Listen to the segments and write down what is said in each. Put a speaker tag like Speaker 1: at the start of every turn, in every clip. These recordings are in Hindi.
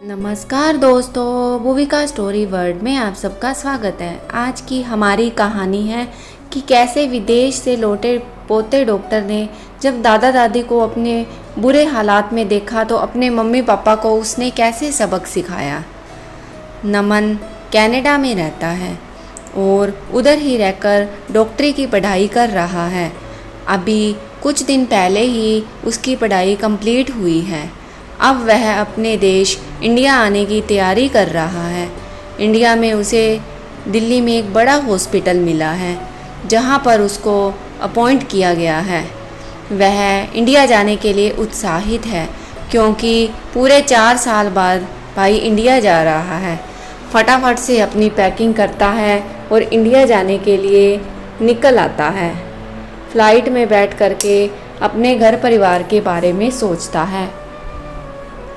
Speaker 1: नमस्कार दोस्तों, भूविका स्टोरी वर्ल्ड में आप सबका स्वागत है। आज की हमारी कहानी है कि कैसे विदेश से लौटे पोते डॉक्टर ने जब दादा दादी को अपने बुरे हालात में देखा तो अपने मम्मी पापा को उसने कैसे सबक सिखाया। नमन कनाडा में रहता है और उधर ही रहकर डॉक्टरी की पढ़ाई कर रहा है। अभी कुछ दिन पहले ही उसकी पढ़ाई कंप्लीट हुई है। अब वह अपने देश इंडिया आने की तैयारी कर रहा है। इंडिया में उसे दिल्ली में एक बड़ा हॉस्पिटल मिला है जहां पर उसको अपॉइंट किया गया है। वह इंडिया जाने के लिए उत्साहित है क्योंकि पूरे 4 साल बाद भाई इंडिया जा रहा है। फटाफट से अपनी पैकिंग करता है और इंडिया जाने के लिए निकल आता है। फ्लाइट में बैठ करके अपने घर परिवार के बारे में सोचता है,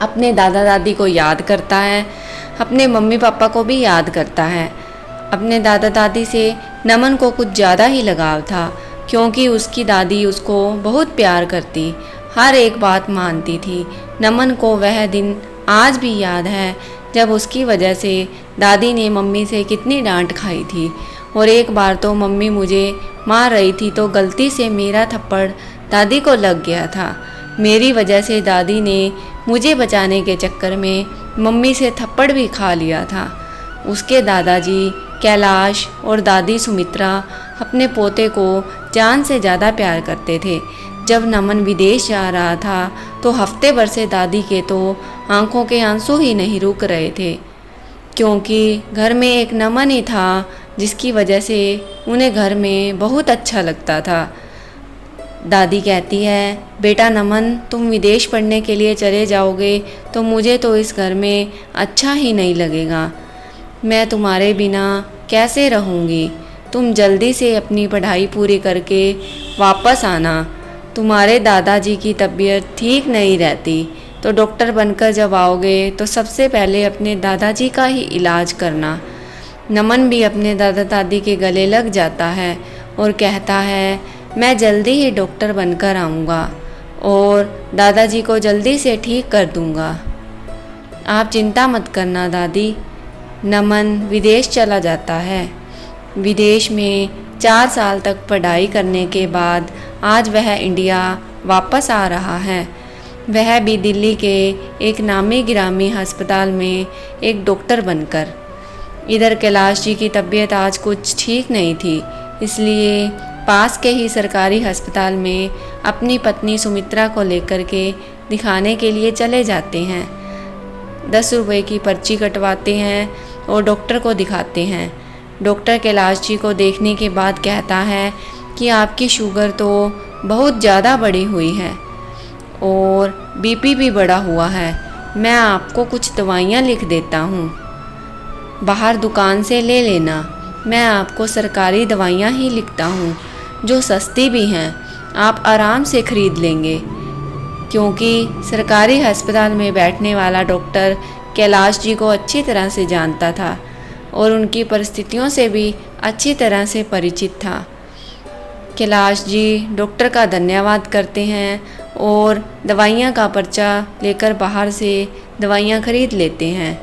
Speaker 1: अपने दादा दादी को याद करता है, अपने मम्मी पापा को भी याद करता है। अपने दादा दादी से नमन को कुछ ज़्यादा ही लगाव था क्योंकि उसकी दादी उसको बहुत प्यार करती, हर एक बात मानती थी। नमन को वह दिन आज भी याद है जब उसकी वजह से दादी ने मम्मी से कितनी डांट खाई थी। और एक बार तो मम्मी मुझे मार रही थी तो गलती से मेरा थप्पड़ दादी को लग गया था। मेरी वजह से दादी ने मुझे बचाने के चक्कर में मम्मी से थप्पड़ भी खा लिया था। उसके दादाजी कैलाश और दादी सुमित्रा अपने पोते को जान से ज़्यादा प्यार करते थे। जब नमन विदेश जा रहा था तो हफ्ते भर से दादी के तो आंखों के आंसू ही नहीं रुक रहे थे क्योंकि घर में एक नमन ही था जिसकी वजह से उन्हें घर में बहुत अच्छा लगता था। दादी कहती है, बेटा नमन, तुम विदेश पढ़ने के लिए चले जाओगे तो मुझे तो इस घर में अच्छा ही नहीं लगेगा। मैं तुम्हारे बिना कैसे रहूँगी। तुम जल्दी से अपनी पढ़ाई पूरी करके वापस आना। तुम्हारे दादाजी की तबीयत ठीक नहीं रहती तो डॉक्टर बनकर जब आओगे तो सबसे पहले अपने दादाजी का ही इलाज करना। नमन भी अपने दादा दादी के गले लग जाता है और कहता है, मैं जल्दी ही डॉक्टर बनकर आऊँगा और दादाजी को जल्दी से ठीक कर दूँगा। आप चिंता मत करना दादी। नमन विदेश चला जाता है। विदेश में 4 साल तक पढ़ाई करने के बाद आज वह इंडिया वापस आ रहा है। वह भी दिल्ली के एक नामी गिरामी अस्पताल में एक डॉक्टर बनकर। इधर कैलाश जी की तबीयत आज कुछ ठीक नहीं थी, इसलिए पास के ही सरकारी अस्पताल में अपनी पत्नी सुमित्रा को लेकर के दिखाने के लिए चले जाते हैं। 10 रुपये की पर्ची कटवाते हैं और डॉक्टर को दिखाते हैं। डॉक्टर कैलाश जी को देखने के बाद कहता है कि आपकी शुगर तो बहुत ज़्यादा बढ़ी हुई है और बीपी भी बढ़ा हुआ है। मैं आपको कुछ दवाइयाँ लिख देता हूँ, बाहर दुकान से ले लेना। मैं आपको सरकारी दवाइयाँ ही लिखता हूँ जो सस्ती भी हैं, आप आराम से खरीद लेंगे। क्योंकि सरकारी अस्पताल में बैठने वाला डॉक्टर कैलाश जी को अच्छी तरह से जानता था और उनकी परिस्थितियों से भी अच्छी तरह से परिचित था। कैलाश जी डॉक्टर का धन्यवाद करते हैं और दवाइयाँ का पर्चा लेकर बाहर से दवाइयाँ खरीद लेते हैं।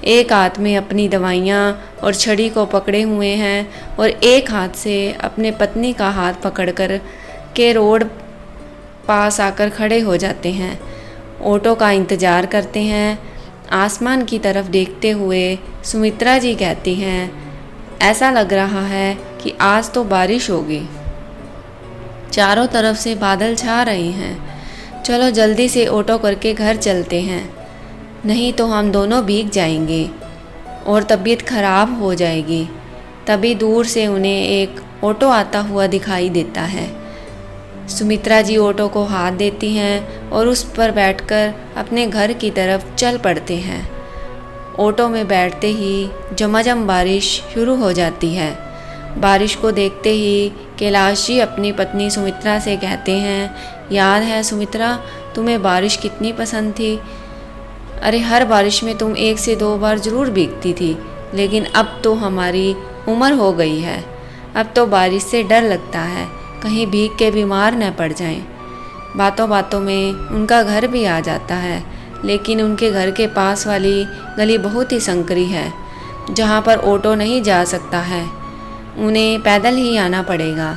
Speaker 1: एक हाथ में अपनी दवाइयाँ और छड़ी को पकड़े हुए हैं और एक हाथ से अपने पत्नी का हाथ पकड़कर के रोड पास आकर खड़े हो जाते हैं। ऑटो का इंतज़ार करते हैं। आसमान की तरफ देखते हुए सुमित्रा जी कहती हैं, ऐसा लग रहा है कि आज तो बारिश होगी। चारों तरफ से बादल छा रहे हैं। चलो जल्दी से ऑटो करके घर चलते हैं, नहीं तो हम दोनों भीग जाएंगे और तबीयत खराब हो जाएगी। तभी दूर से उन्हें एक ऑटो आता हुआ दिखाई देता है। सुमित्रा जी ऑटो को हाथ देती हैं और उस पर बैठकर अपने घर की तरफ चल पड़ते हैं। ऑटो में बैठते ही झमाझम बारिश शुरू हो जाती है। बारिश को देखते ही कैलाश जी अपनी पत्नी सुमित्रा से कहते हैं, याद है सुमित्रा, तुम्हें बारिश कितनी पसंद थी। अरे हर बारिश में तुम 1 से 2 बार ज़रूर भीगती थी, लेकिन अब तो हमारी उम्र हो गई है। अब तो बारिश से डर लगता है, कहीं भीग के बीमार न पड़ जाएं। बातों बातों में उनका घर भी आ जाता है। लेकिन उनके घर के पास वाली गली बहुत ही संकरी है, जहाँ पर ऑटो नहीं जा सकता है। उन्हें पैदल ही आना पड़ेगा।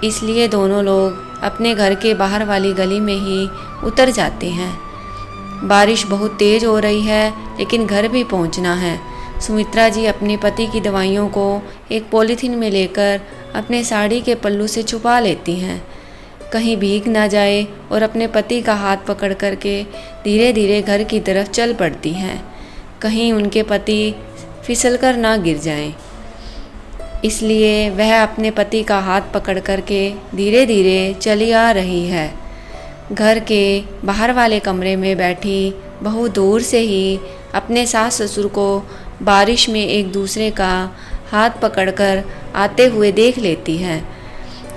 Speaker 1: इसलिए दोनों लोग अपने घर के बाहर वाली गली में ही उतर जाते हैं। बारिश बहुत तेज़ हो रही है, लेकिन घर भी पहुंचना है। सुमित्रा जी अपने पति की दवाइयों को एक पॉलीथीन में लेकर अपने साड़ी के पल्लू से छुपा लेती हैं, कहीं भीग ना जाए, और अपने पति का हाथ पकड़ करके धीरे धीरे घर की तरफ चल पड़ती हैं, कहीं उनके पति फिसलकर ना गिर जाएं। इसलिए वह अपने पति का हाथ पकड़ करके धीरे धीरे चली आ रही है। घर के बाहर वाले कमरे में बैठी बहू दूर से ही अपने सास ससुर को बारिश में एक दूसरे का हाथ पकड़कर आते हुए देख लेती है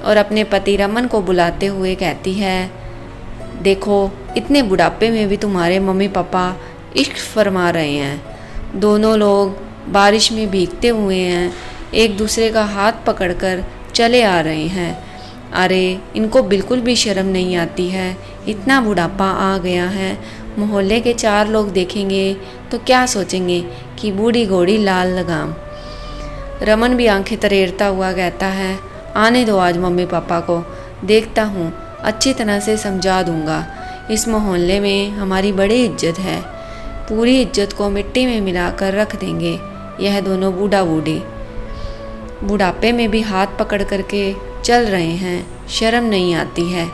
Speaker 1: और अपने पति रमन को बुलाते हुए कहती है, देखो इतने बुढ़ापे में भी तुम्हारे मम्मी पापा इश्क फरमा रहे हैं। दोनों लोग बारिश में भीगते हुए हैं, एक दूसरे का हाथ पकड़कर चले आ रहे हैं। अरे इनको बिल्कुल भी शर्म नहीं आती है, इतना बुढ़ापा आ गया है। मोहल्ले के 4 लोग देखेंगे तो क्या सोचेंगे कि बूढ़ी घोड़ी लाल लगाम। रमन भी आंखें तरेरता हुआ कहता है, आने दो आज मम्मी पापा को, देखता हूँ, अच्छी तरह से समझा दूँगा। इस मोहल्ले में हमारी बड़ी इज्जत है, पूरी इज्जत को मिट्टी में मिलाकर रख देंगे यह दोनों बूढ़ा बूढ़ी। बुढ़ापे में भी हाथ पकड़ करके चल रहे हैं, शर्म नहीं आती है।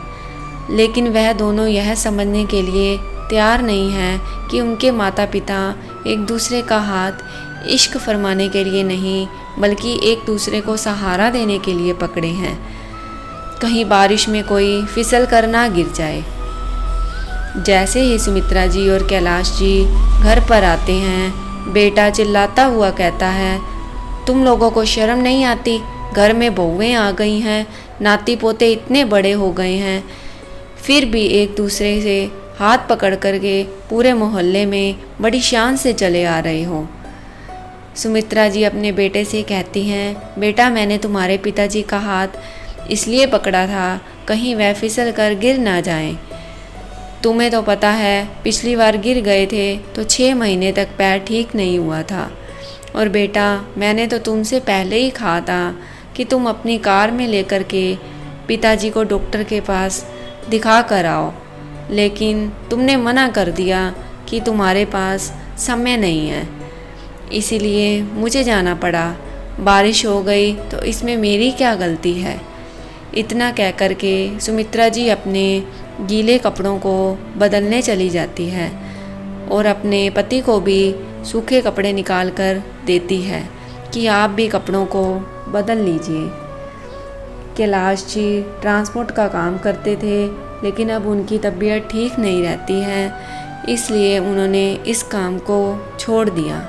Speaker 1: लेकिन वह दोनों यह समझने के लिए तैयार नहीं हैं कि उनके माता पिता एक दूसरे का हाथ इश्क फरमाने के लिए नहीं, बल्कि एक दूसरे को सहारा देने के लिए पकड़े हैं, कहीं बारिश में कोई फिसल कर ना गिर जाए। जैसे ही सुमित्रा जी और कैलाश जी घर पर आते हैं, बेटा चिल्लाता हुआ कहता है, तुम लोगों को शर्म नहीं आती? घर में बहुएं आ गई हैं, नाती पोते इतने बड़े हो गए हैं, फिर भी एक दूसरे से हाथ पकड़ करके पूरे मोहल्ले में बड़ी शान से चले आ रहे हो। सुमित्रा जी अपने बेटे से कहती हैं, बेटा मैंने तुम्हारे पिताजी का हाथ इसलिए पकड़ा था कहीं वह फिसल कर गिर ना जाएं। तुम्हें तो पता है पिछली बार गिर गए थे तो 6 महीने तक पैर ठीक नहीं हुआ था। और बेटा मैंने तो तुमसे पहले ही कहा था कि तुम अपनी कार में लेकर के पिताजी को डॉक्टर के पास दिखा कर आओ, लेकिन तुमने मना कर दिया कि तुम्हारे पास समय नहीं है, इसीलिए मुझे जाना पड़ा। बारिश हो गई तो इसमें मेरी क्या गलती है। इतना कह कर के सुमित्रा जी अपने गीले कपड़ों को बदलने चली जाती है और अपने पति को भी सूखे कपड़े निकाल कर देती है कि आप भी कपड़ों को बदल लीजिए। कैलाश जी ट्रांसपोर्ट का काम करते थे, लेकिन अब उनकी तबीयत ठीक नहीं रहती है, इसलिए उन्होंने इस काम को छोड़ दिया।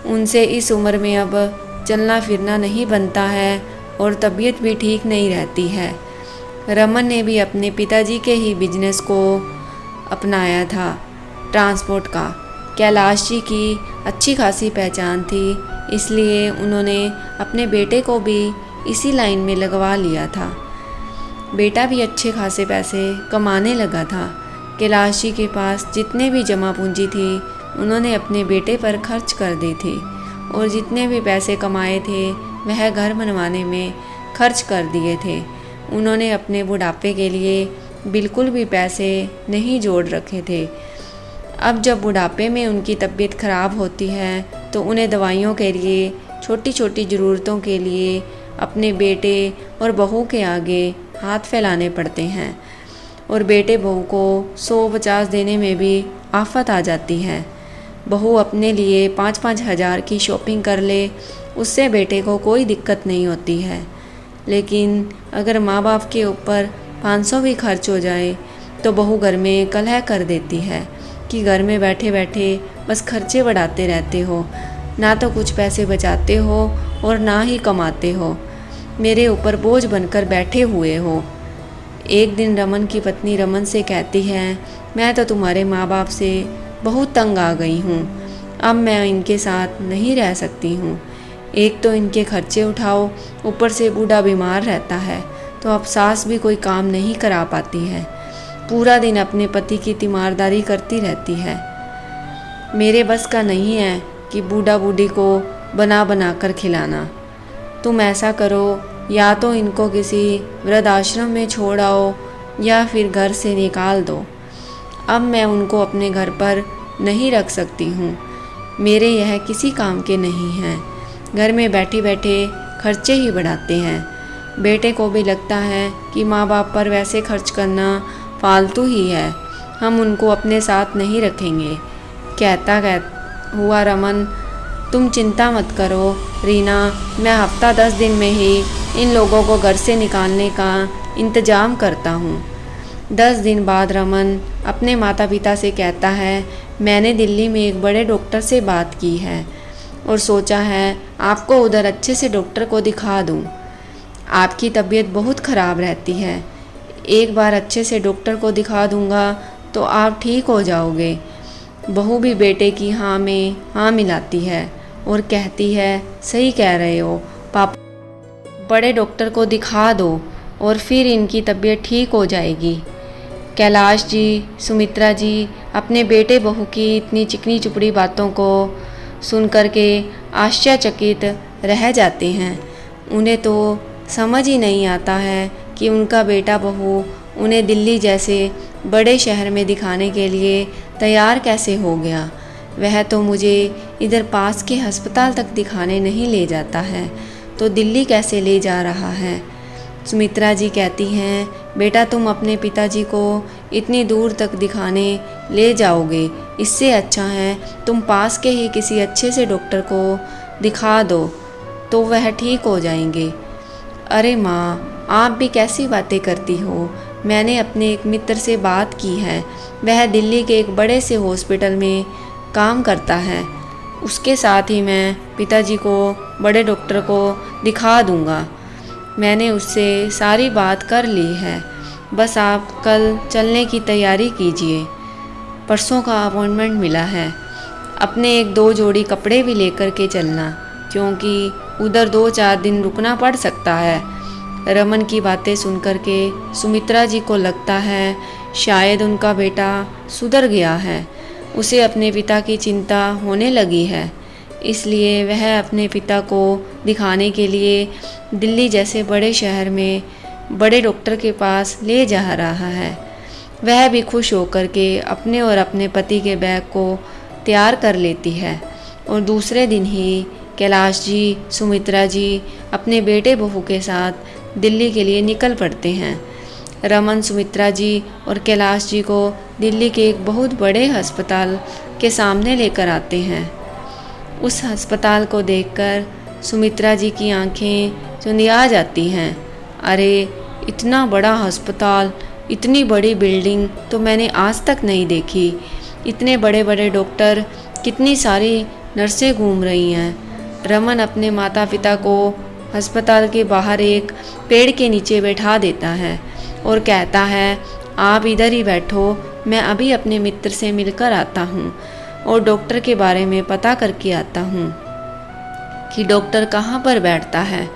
Speaker 1: उनसे इस उम्र में अब चलना फिरना नहीं बनता है और तबीयत भी ठीक नहीं रहती है। रमन ने भी अपने पिताजी के ही बिजनेस को अपनाया था, ट्रांसपोर्ट का। कैलाश जी की अच्छी खासी पहचान थी, इसलिए उन्होंने अपने बेटे को भी इसी लाइन में लगवा लिया था। बेटा भी अच्छे खासे पैसे कमाने लगा था। कैलाश जी के पास जितने भी जमा पूंजी थी उन्होंने अपने बेटे पर खर्च कर दी थी, और जितने भी पैसे कमाए थे वह घर बनवाने में खर्च कर दिए थे। उन्होंने अपने बुढ़ापे के लिए बिल्कुल भी पैसे नहीं जोड़ रखे थे। अब जब बुढ़ापे में उनकी तबीयत ख़राब होती है तो उन्हें दवाइयों के लिए, छोटी छोटी ज़रूरतों के लिए अपने बेटे और बहू के आगे हाथ फैलाने पड़ते हैं, और बेटे बहू को 100-50 देने में भी आफत आ जाती है। बहू अपने लिए 5-5 हज़ार की शॉपिंग कर ले, उससे बेटे को कोई दिक्कत नहीं होती है। लेकिन अगर माँ बाप के ऊपर 500 भी खर्च हो जाए तो बहू घर में कलह कर देती है कि घर में बैठे बैठे बस खर्चे बढ़ाते रहते हो, ना तो कुछ पैसे बचाते हो और ना ही कमाते हो, मेरे ऊपर बोझ बनकर बैठे हुए हो। एक दिन रमन की पत्नी रमन से कहती है, मैं तो तुम्हारे माँ बाप से बहुत तंग आ गई हूँ, अब मैं इनके साथ नहीं रह सकती हूँ। एक तो इनके खर्चे उठाओ, ऊपर से बूढ़ा बीमार रहता है, तो अब सास भी कोई काम नहीं करा पाती है। पूरा दिन अपने पति की तीमारदारी करती रहती है। मेरे बस का नहीं है कि बूढ़ा बूढ़ी को बना बना कर खिलाना। तुम ऐसा करो, या तो इनको किसी वृद्धाश्रम में छोड़ आओ या फिर घर से निकाल दो। अब मैं उनको अपने घर पर नहीं रख सकती हूँ। मेरे यह किसी काम के नहीं हैं। घर में बैठे बैठे खर्चे ही बढ़ाते हैं। बेटे को भी लगता है कि माँ बाप पर वैसे खर्च करना फालतू ही है, हम उनको अपने साथ नहीं रखेंगे। कहता हुआ रमन, तुम चिंता मत करो रीना, मैं हफ्ता 10 दिन में ही इन लोगों को घर से निकालने का इंतज़ाम करता हूँ। 10 दिन बाद रमन अपने माता पिता से कहता है, मैंने दिल्ली में एक बड़े डॉक्टर से बात की है और सोचा है आपको उधर अच्छे से डॉक्टर को दिखा दूँ। आपकी तबीयत बहुत ख़राब रहती है, एक बार अच्छे से डॉक्टर को दिखा दूँगा तो आप ठीक हो जाओगे। बहू भी बेटे की हाँ में हाँ मिलाती है और कहती है, सही कह रहे हो पापा, बड़े डॉक्टर को दिखा दो और फिर इनकी तबीयत ठीक हो जाएगी। कैलाश जी, सुमित्रा जी अपने बेटे बहू की इतनी चिकनी चुपड़ी बातों को सुन कर के आश्चर्यचकित रह जाते हैं। उन्हें तो समझ ही नहीं आता है कि उनका बेटा बहू उन्हें दिल्ली जैसे बड़े शहर में दिखाने के लिए तैयार कैसे हो गया। वह तो मुझे इधर पास के अस्पताल तक दिखाने नहीं ले जाता है, तो दिल्ली कैसे ले जा रहा है। सुमित्रा जी कहती हैं, बेटा तुम अपने पिताजी को इतनी दूर तक दिखाने ले जाओगे, इससे अच्छा है तुम पास के ही किसी अच्छे से डॉक्टर को दिखा दो तो वह ठीक हो जाएंगे। अरे माँ, आप भी कैसी बातें करती हो। मैंने अपने एक मित्र से बात की है, वह दिल्ली के एक बड़े से हॉस्पिटल में काम करता है। उसके साथ ही मैं पिताजी को बड़े डॉक्टर को दिखा दूँगा। मैंने उससे सारी बात कर ली है, बस आप कल चलने की तैयारी कीजिए। परसों का अपॉइंटमेंट मिला है। अपने 1-2 जोड़ी कपड़े भी लेकर के चलना, क्योंकि उधर 2-4 दिन रुकना पड़ सकता है। रमन की बातें सुनकर के सुमित्रा जी को लगता है शायद उनका बेटा सुधर गया है, उसे अपने पिता की चिंता होने लगी है, इसलिए वह अपने पिता को दिखाने के लिए दिल्ली जैसे बड़े शहर में बड़े डॉक्टर के पास ले जा रहा है। वह भी खुश होकर के अपने और अपने पति के बैग को तैयार कर लेती है और दूसरे दिन ही कैलाश जी, सुमित्रा जी अपने बेटे बहू के साथ दिल्ली के लिए निकल पड़ते हैं। रमन सुमित्रा जी और कैलाश जी को दिल्ली के एक बहुत बड़े अस्पताल के सामने लेकर आते हैं। उस अस्पताल को देखकर सुमित्रा जी की आंखें चुंधिया जाती हैं। अरे, इतना बड़ा अस्पताल, इतनी बड़ी बिल्डिंग तो मैंने आज तक नहीं देखी। इतने बड़े बड़े डॉक्टर, कितनी सारी नर्सें घूम रही हैं। रमन अपने माता पिता को अस्पताल के बाहर एक पेड़ के नीचे बैठा देता है और कहता है, आप इधर ही बैठो, मैं अभी अपने मित्र से मिलकर आता हूँ और डॉक्टर के बारे में पता करके आता हूँ कि डॉक्टर कहाँ पर बैठता है।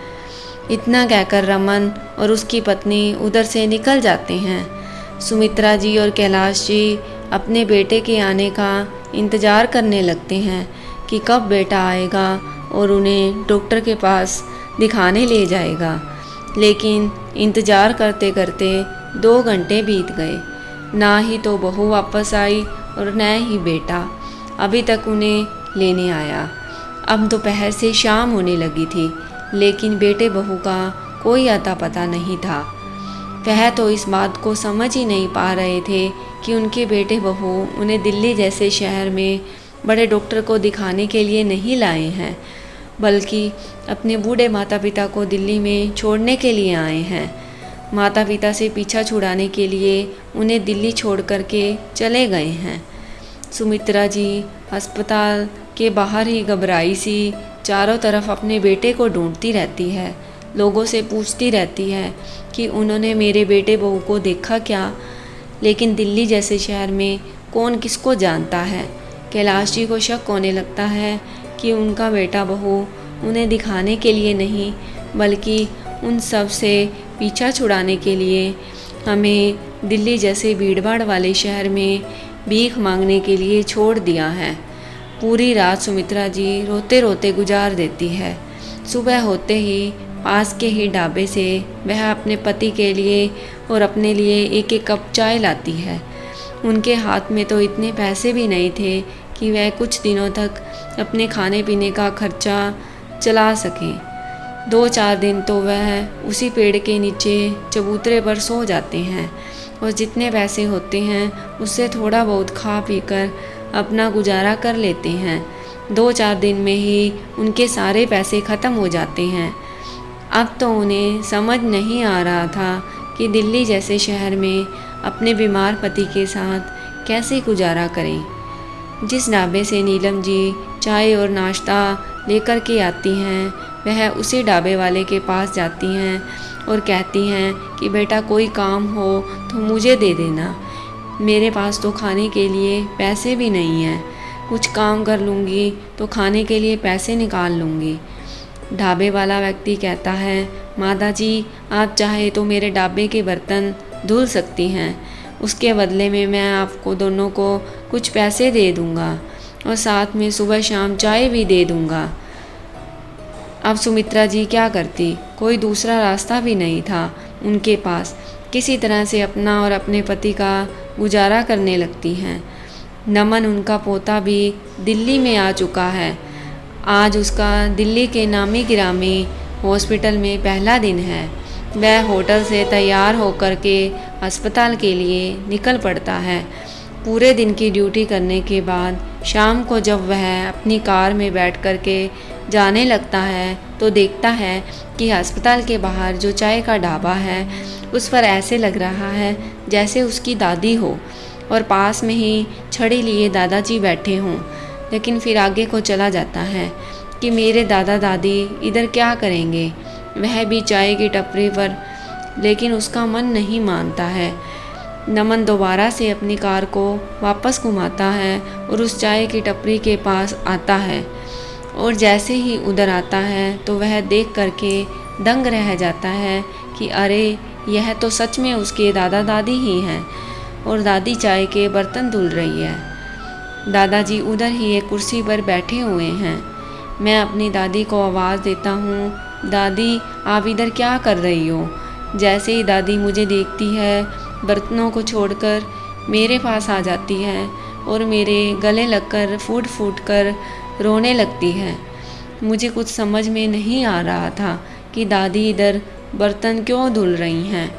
Speaker 1: इतना कहकर रमन और उसकी पत्नी उधर से निकल जाते हैं। सुमित्रा जी और कैलाश जी अपने बेटे के आने का इंतज़ार करने लगते हैं कि कब बेटा आएगा और उन्हें डॉक्टर के पास दिखाने ले जाएगा। लेकिन इंतज़ार करते करते 2 घंटे बीत गए। ना ही तो बहू वापस आई और न ही बेटा अभी तक उन्हें लेने आया। अब दोपहर से शाम होने लगी थी, लेकिन बेटे बहू का कोई अता पता नहीं था। वह तो इस बात को समझ ही नहीं पा रहे थे कि उनके बेटे बहू उन्हें दिल्ली जैसे शहर में बड़े डॉक्टर को दिखाने के लिए नहीं लाए हैं, बल्कि अपने बूढ़े माता पिता को दिल्ली में छोड़ने के लिए आए हैं। माता पिता से पीछा छुड़ाने के लिए उन्हें दिल्ली छोड़ कर के चले गए हैं। सुमित्रा जी अस्पताल के बाहर ही घबराई सी चारों तरफ अपने बेटे को ढूंढती रहती है। लोगों से पूछती रहती है कि उन्होंने मेरे बेटे बहू को देखा क्या, लेकिन दिल्ली जैसे शहर में कौन किसको जानता है। कैलाश जी को शक होने लगता है कि उनका बेटा बहू उन्हें दिखाने के लिए नहीं, बल्कि उन सब से पीछा छुड़ाने के लिए हमें दिल्ली जैसे भीड़भाड़ वाले शहर में भीख मांगने के लिए छोड़ दिया है। पूरी रात सुमित्रा जी रोते रोते गुजार देती है। सुबह होते ही पास के ही ढाबे से वह अपने पति के लिए और अपने लिए एक एक कप चाय लाती है। उनके हाथ में तो इतने पैसे भी नहीं थे कि वह कुछ दिनों तक अपने खाने पीने का खर्चा चला सकें। 2-4 दिन तो वह उसी पेड़ के नीचे चबूतरे पर सो जाते हैं और जितने पैसे होते हैं उससे थोड़ा बहुत खा पी कर अपना गुजारा कर लेते हैं। 2-4 दिन में ही उनके सारे पैसे ख़त्म हो जाते हैं। अब तो उन्हें समझ नहीं आ रहा था कि दिल्ली जैसे शहर में अपने बीमार पति के साथ कैसे गुजारा करें। जिस ढाबे से नीलम जी चाय और नाश्ता लेकर के आती हैं, वह उसी ढाबे वाले के पास जाती हैं और कहती हैं कि बेटा कोई काम हो तो मुझे दे देना, मेरे पास तो खाने के लिए पैसे भी नहीं हैं, कुछ काम कर लूँगी तो खाने के लिए पैसे निकाल लूँगी। ढाबे वाला व्यक्ति कहता है, माता जी आप चाहे तो मेरे ढाबे के बर्तन धुल सकती हैं, उसके बदले में मैं आपको दोनों को कुछ पैसे दे दूँगा और साथ में सुबह शाम चाय भी दे दूँगा। अब सुमित्रा जी क्या करती, कोई दूसरा रास्ता भी नहीं था उनके पास। किसी तरह से अपना और अपने पति का गुजारा करने लगती हैं। नमन उनका पोता भी दिल्ली में आ चुका है। आज उसका दिल्ली के नामी गिरामी हॉस्पिटल में पहला दिन है। वह होटल से तैयार होकर के अस्पताल के लिए निकल पड़ता है। पूरे दिन की ड्यूटी करने के बाद शाम को जब वह अपनी कार में बैठ कर के जाने लगता है तो देखता है कि अस्पताल के बाहर जो चाय का ढाबा है उस पर ऐसे लग रहा है जैसे उसकी दादी हो और पास में ही छड़ी लिए दादाजी बैठे हों। लेकिन फिर आगे को चला जाता है कि मेरे दादा दादी इधर क्या करेंगे, वह भी चाय की टपरी पर, लेकिन उसका मन नहीं मानता है। नमन दोबारा से अपनी कार को वापस घुमाता है और उस चाय की टपरी के पास आता है और जैसे ही उधर आता है तो वह देख करके दंग रह जाता है कि अरे यह तो सच में उसके दादा दादी ही हैं और दादी चाय के बर्तन धुल रही है। दादाजी उधर ही एक कुर्सी पर बैठे हुए हैं। मैं अपनी दादी को आवाज़ देता हूँ, दादी आप इधर क्या कर रही हो। जैसे ही दादी मुझे देखती है बर्तनों को छोड़कर मेरे पास आ जाती है और मेरे गले लगकर फूट फूट कर रोने लगती है। मुझे कुछ समझ में नहीं आ रहा था कि दादी इधर बर्तन क्यों धुल रही हैं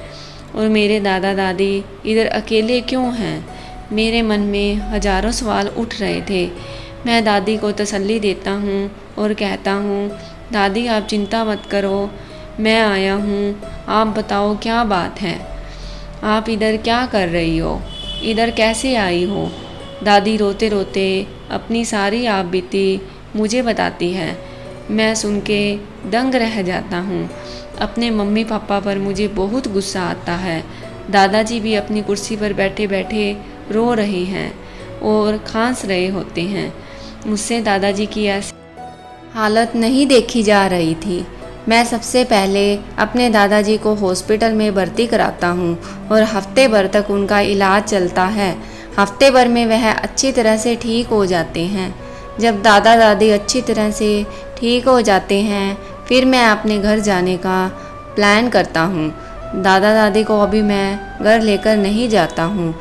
Speaker 1: और मेरे दादा दादी इधर अकेले क्यों हैं। मेरे मन में हजारों सवाल उठ रहे थे। मैं दादी को तसल्ली देता हूँ और कहता हूँ, दादी आप चिंता मत करो, मैं आया हूँ, आप बताओ क्या बात है, आप इधर क्या कर रही हो, इधर कैसे आई हो। दादी रोते रोते अपनी सारी आप बीती मुझे बताती है। मैं सुन के दंग रह जाता हूँ। अपने मम्मी पापा पर मुझे बहुत गुस्सा आता है। दादाजी भी अपनी कुर्सी पर बैठे बैठे रो रहे हैं और खांस रहे होते हैं। मुझसे दादाजी की ऐसी हालत नहीं देखी जा रही थी। मैं सबसे पहले अपने दादाजी को हॉस्पिटल में भर्ती कराता हूँ और हफ्ते भर तक उनका इलाज चलता है। हफ्ते भर में वह अच्छी तरह से ठीक हो जाते हैं। जब दादा दादी अच्छी तरह से ठीक हो जाते हैं फिर मैं अपने घर जाने का प्लान करता हूँ। दादा दादी को अभी मैं घर लेकर नहीं जाता हूँ।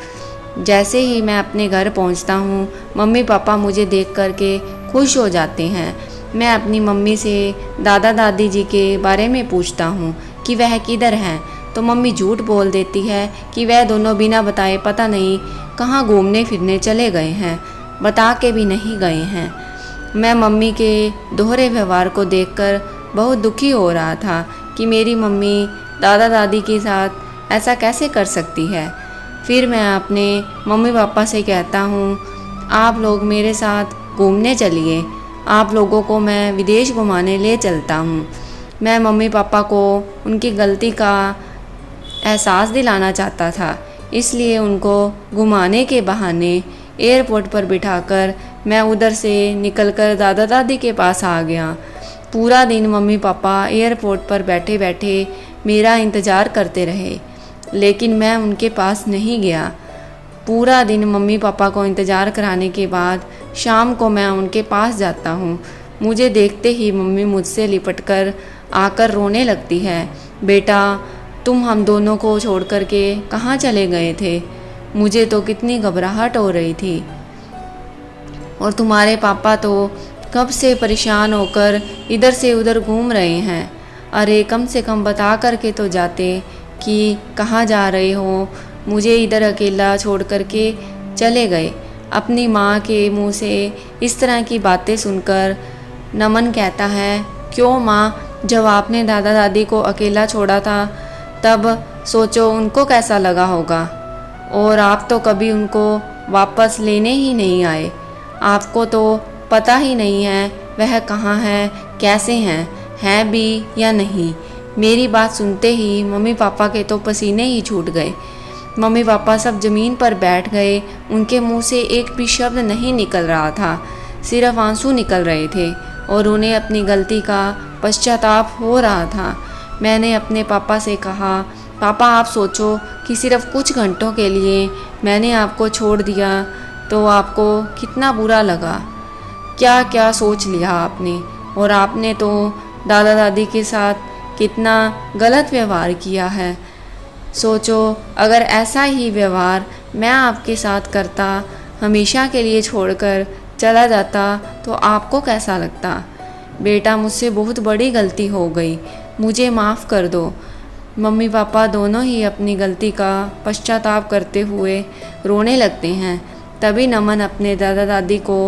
Speaker 1: जैसे ही मैं अपने घर पहुँचता हूँ मम्मी पापा मुझे देख कर के खुश हो जाते हैं। मैं अपनी मम्मी से दादा दादी जी के बारे में पूछता हूँ कि वह किधर हैं, तो मम्मी झूठ बोल देती है कि वह दोनों बिना बताए पता नहीं कहाँ घूमने फिरने चले गए हैं, बता के भी नहीं गए हैं। मैं मम्मी के दोहरे व्यवहार को देखकर बहुत दुखी हो रहा था कि मेरी मम्मी दादा दादी के साथ ऐसा कैसे कर सकती है। फिर मैं अपने मम्मी पापा से कहता हूँ, आप लोग मेरे साथ घूमने चलिए, आप लोगों को मैं विदेश घुमाने ले चलता हूँ। मैं मम्मी पापा को उनकी गलती का एहसास दिलाना चाहता था, इसलिए उनको घुमाने के बहाने एयरपोर्ट पर बिठाकर मैं उधर से निकलकर दादा दादी के पास आ गया। पूरा दिन मम्मी पापा एयरपोर्ट पर बैठे बैठे मेरा इंतज़ार करते रहे। लेकिन मैं उनके पास नहीं गया। पूरा दिन मम्मी पापा को इंतज़ार कराने के बाद शाम को मैं उनके पास जाता हूँ। मुझे देखते ही मम्मी मुझसे लिपट कर आकर रोने लगती है। बेटा, तुम हम दोनों को छोड़ कर के कहाँ चले गए थे? मुझे तो कितनी घबराहट हो रही थी, और तुम्हारे पापा तो कब से परेशान होकर इधर से उधर घूम रहे हैं। अरे कम से कम बता कर के तो जाते कि कहाँ जा रहे हो। मुझे इधर अकेला छोड़ कर के चले गए। अपनी माँ के मुंह से इस तरह की बातें सुनकर नमन कहता है, क्यों माँ, जब आपने दादा दादी को अकेला छोड़ा था तब सोचो उनको कैसा लगा होगा, और आप तो कभी उनको वापस लेने ही नहीं आए। आपको तो पता ही नहीं है वह कहाँ है, कैसे हैं भी या नहीं। मेरी बात सुनते ही मम्मी पापा के तो पसीने ही छूट गए। मम्मी पापा सब ज़मीन पर बैठ गए। उनके मुंह से एक भी शब्द नहीं निकल रहा था, सिर्फ आंसू निकल रहे थे और उन्हें अपनी गलती का पश्चाताप हो रहा था। मैंने अपने पापा से कहा, पापा आप सोचो कि सिर्फ कुछ घंटों के लिए मैंने आपको छोड़ दिया तो आपको कितना बुरा लगा। क्या क्या सोच लिया आपने, और आपने तो दादा दादी के साथ कितना गलत व्यवहार किया है। सोचो अगर ऐसा ही व्यवहार मैं आपके साथ करता, हमेशा के लिए छोड़कर चला जाता, तो आपको कैसा लगता। बेटा, मुझसे बहुत बड़ी गलती हो गई, मुझे माफ़ कर दो। मम्मी पापा दोनों ही अपनी गलती का पश्चाताप करते हुए रोने लगते हैं। तभी नमन अपने दादा दादी को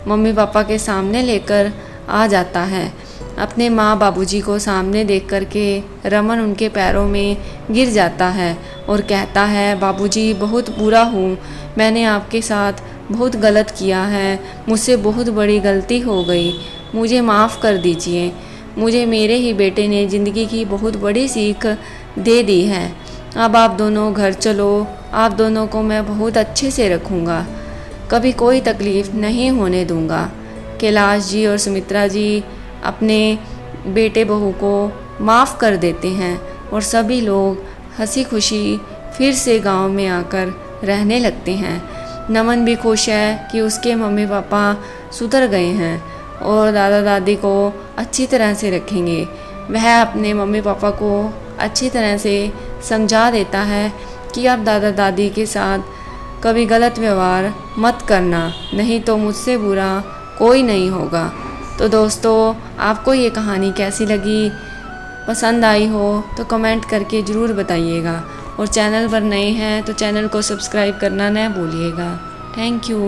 Speaker 1: मम्मी पापा के सामने लेकर आ जाता है। अपने माँ बाबूजी को सामने देख कर के रमन उनके पैरों में गिर जाता है और कहता है, बाबूजी बहुत बुरा हूँ, मैंने आपके साथ बहुत गलत किया है, मुझसे बहुत बड़ी गलती हो गई, मुझे माफ़ कर दीजिए। मुझे मेरे ही बेटे ने ज़िंदगी की बहुत बड़ी सीख दे दी है। अब आप दोनों घर चलो, आप दोनों को मैं बहुत अच्छे से रखूँगा, कभी कोई तकलीफ़ नहीं होने दूँगा। कैलाश जी और सुमित्रा जी अपने बेटे बहू को माफ़ कर देते हैं और सभी लोग हंसी खुशी फिर से गांव में आकर रहने लगते हैं। नमन भी खुश है कि उसके मम्मी पापा सुधर गए हैं और दादा दादी को अच्छी तरह से रखेंगे। वह अपने मम्मी पापा को अच्छी तरह से समझा देता है कि अब दादा दादी के साथ कभी गलत व्यवहार मत करना, नहीं तो मुझसे बुरा कोई नहीं होगा। तो दोस्तों, आपको ये कहानी कैसी लगी, पसंद आई हो तो कमेंट करके ज़रूर बताइएगा, और चैनल पर नए हैं तो चैनल को सब्सक्राइब करना न भूलिएगा। Thank you.